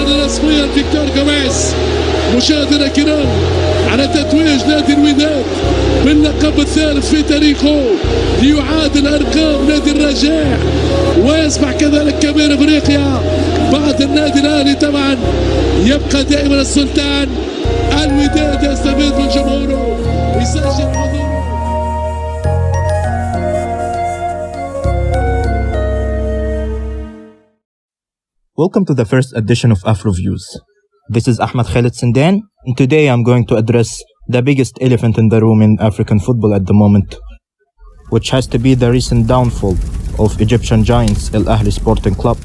الآن رسميا فيكتور جوميز مشاهدينا الكرام على تتويج نادي الوداد باللقب الثالث في تاريخه ليعادل أرقام نادي الرجاء ويصبح كذلك كبير أفريقيا بعد النادي الأهلي. طبعا يبقى دائما السلطان الوداد يستفيد من جمهوره يسجل حضوره. Welcome to the first edition of AfroViews. This is Ahmed Khaled Sindan, and today I'm going to address the biggest elephant in the room in African football at the moment, which has to be the recent downfall of Egyptian giants Ahly Sporting Club.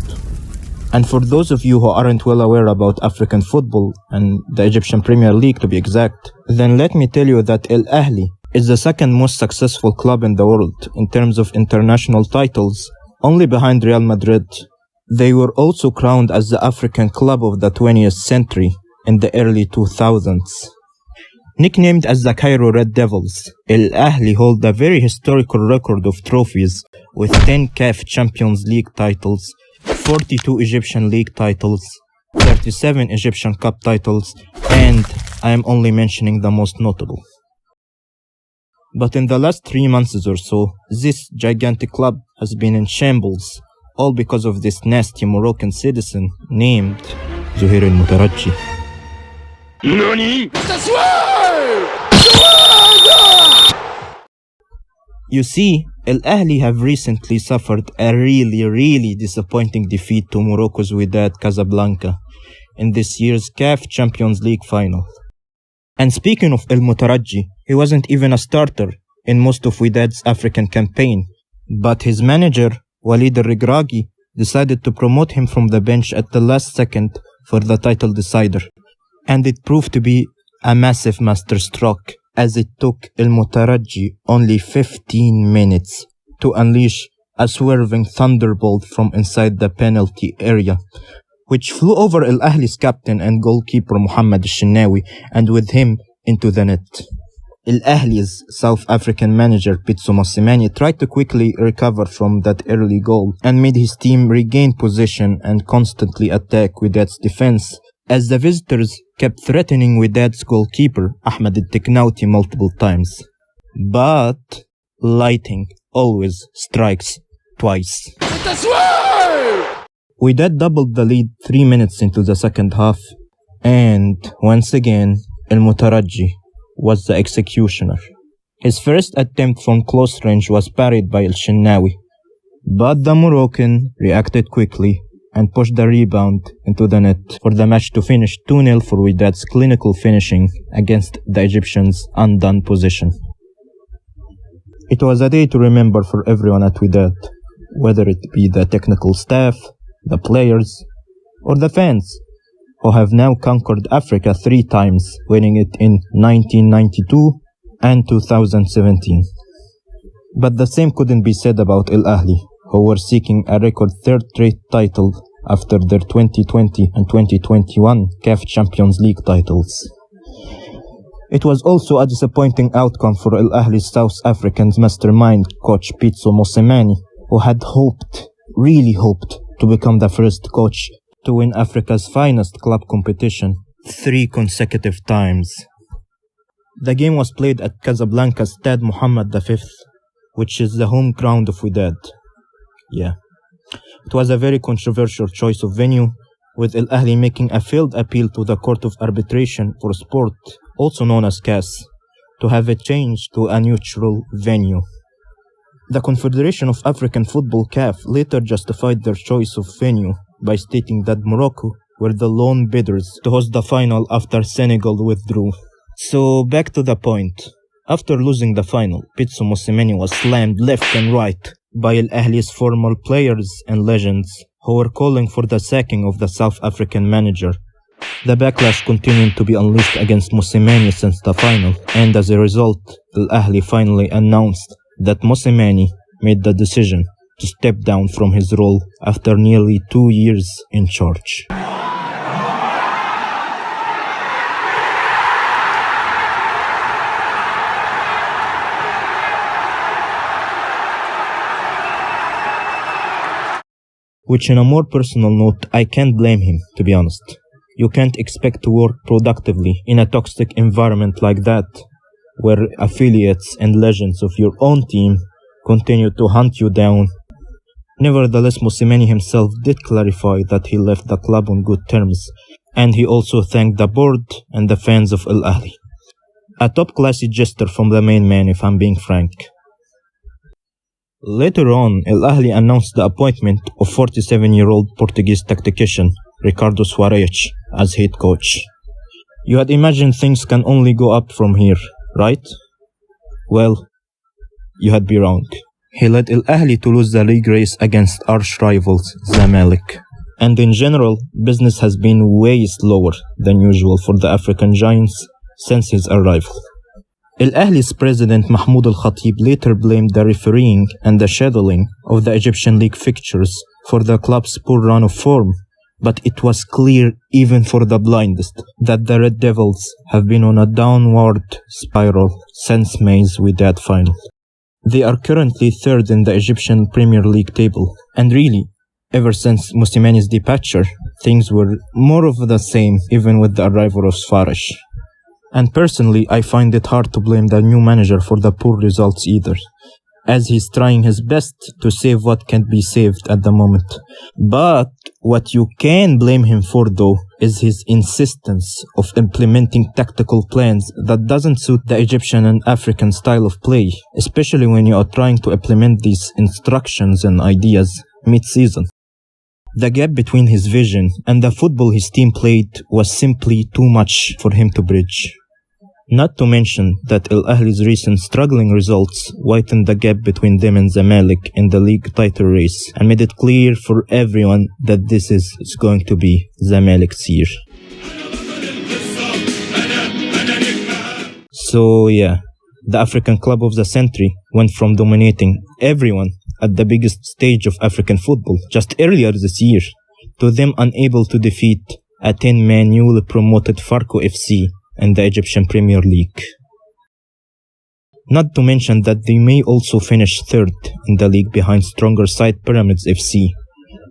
And for those of you who aren't well aware about African football and the Egyptian Premier League to be exact, then let me tell you that Ahly is the second most successful club in the world in terms of international titles, only behind Real Madrid. They were also crowned as the African club of the 20th century in the early 2000s. Nicknamed as the Cairo Red Devils, Ahly hold a very historical record of trophies with 10 CAF Champions League titles, 42 Egyptian League titles, 37 Egyptian Cup titles, and I am only mentioning the most notable. But in the last 3 months or so, this gigantic club has been in shambles, all because of this nasty Moroccan citizen named Zuhair al-Mutaraji. NANI? You see, Ahly have recently suffered a really disappointing defeat to Morocco's Wydad Casablanca in this year's CAF Champions League final. And speaking of al-Mutaraji, he wasn't even a starter in most of Wydad's African campaign, but his manager Walid al-Regragui decided to promote him from the bench at the last second for the title decider. And it proved to be a massive masterstroke, as it took al-Mutaraji only 15 minutes to unleash a swerving thunderbolt from inside the penalty area, which flew over Ahly's captain and goalkeeper Mohamed al-Shenawi and with him into the net. Ahly's South African manager Pitso Mosimane tried to quickly recover from that early goal and made his team regain possession and constantly attack Wydad's defense, as the visitors kept threatening Wydad's goalkeeper Ahmed al-Teknouti multiple times. But lightning always strikes twice. Wydad doubled the lead 3 minutes into the second half, and once again al-Mutaraji was the executioner. His first attempt from close range was parried by al-Shenawi, but the Moroccan reacted quickly and pushed the rebound into the net for the match to finish 2-0 for Wydad's clinical finishing against the Egyptians' undone position. It was a day to remember for everyone at Wydad, whether it be the technical staff, the players, or the fans, who have now conquered Africa 3 times, winning it in 1992 and 2017. But the same couldn't be said about Ahly, who were seeking a record 3rd straight title after their 2020 and 2021 CAF Champions League titles. It was also a disappointing outcome for Ahly's South African mastermind coach Pitso Mosimane, who had really hoped to become the first coach to win Africa's finest club competition 3 consecutive times. The game was played at Casablanca's Stade Mohammed V, which is the home ground of Wydad. Yeah. It was a very controversial choice of venue, with Ahly making a failed appeal to the Court of Arbitration for Sport, also known as CAS, to have it changed to a neutral venue. The Confederation of African Football CAF later justified their choice of venue by stating that Morocco were the lone bidders to host the final after Senegal withdrew. So back to the point. After losing the final, Pitso Mosimane was slammed left and right by Ahly's former players and legends who were calling for the sacking of the South African manager. The backlash continued to be unleashed against Mosimane since the final, and as a result, Ahly finally announced that Mosimane made the decision to step down from his role after nearly 2 years in charge. Which, on a more personal note, I can't blame him, to be honest. You can't expect to work productively in a toxic environment like that, where affiliates and legends of your own team continue to hunt you down. Nevertheless, Mosimeni himself did clarify that he left the club on good terms, and he also thanked the board and the fans of Al Ahly. A top-classy gesture from the main man, if I'm being frank. Later on, Al Ahly announced the appointment of 47-year-old Portuguese tactician Ricardo Soares as head coach. You had imagined things can only go up from here, right? Well, you had been wrong. He led Al Ahly to lose the league race against arch rivals Zamalek. And in general, business has been way slower than usual for the African giants since his arrival. Al Ahly's president Mahmoud Al Khatib later blamed the refereeing and the scheduling of the Egyptian league fixtures for the club's poor run of form, but it was clear even for the blindest that the Red Devils have been on a downward spiral since May's Wydad final. They are currently third in the Egyptian Premier League table, and really, ever since Mosimeni's departure, things were more of the same even with the arrival of Soares. And personally, I find it hard to blame the new manager for the poor results either, as he's trying his best to save what can be saved at the moment. But what you can blame him for though is his insistence of implementing tactical plans that doesn't suit the Egyptian and African style of play, especially when you are trying to implement these instructions and ideas mid-season. The gap between his vision and the football his team played was simply too much for him to bridge. Not to mention that Al Ahly's recent struggling results widened the gap between them and Zamalek in the league title race and made it clear for everyone that this is going to be Zamalek's year. So yeah, the African club of the century went from dominating everyone at the biggest stage of African football just earlier this year to them unable to defeat a 10-man newly promoted Farco FC in the Egyptian Premier League. Not to mention that they may also finish third in the league behind stronger side Pyramids FC,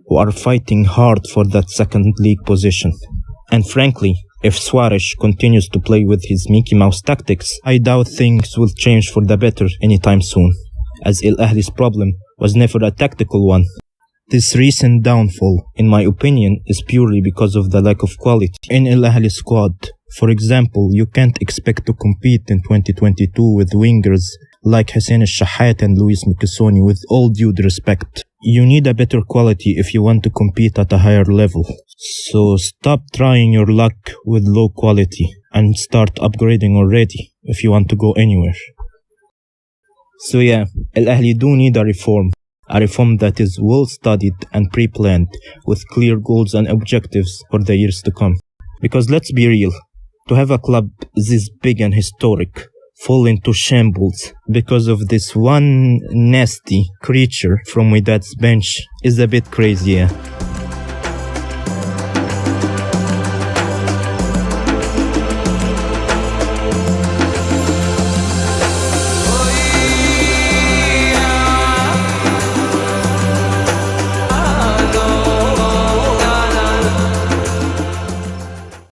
who are fighting hard for that second league position. And frankly, if Soares continues to play with his Mickey Mouse tactics, I doubt things will change for the better anytime soon, as Al Ahly's problem was never a tactical one. This recent downfall, in my opinion, is purely because of the lack of quality in Al Ahly's squad. For example, you can't expect to compete in 2022 with wingers like Hussein Al-Shahat and Luis Mikesoni, with all due respect. You need a better quality if you want to compete at a higher level. So stop trying your luck with low quality and start upgrading already if you want to go anywhere. So yeah, Al Ahly do need a reform that is well studied and pre-planned with clear goals and objectives for the years to come. Because let's be real, to have a club this big and historic fall into shambles because of this one nasty creature from Wydad's bench is a bit crazy, yeah.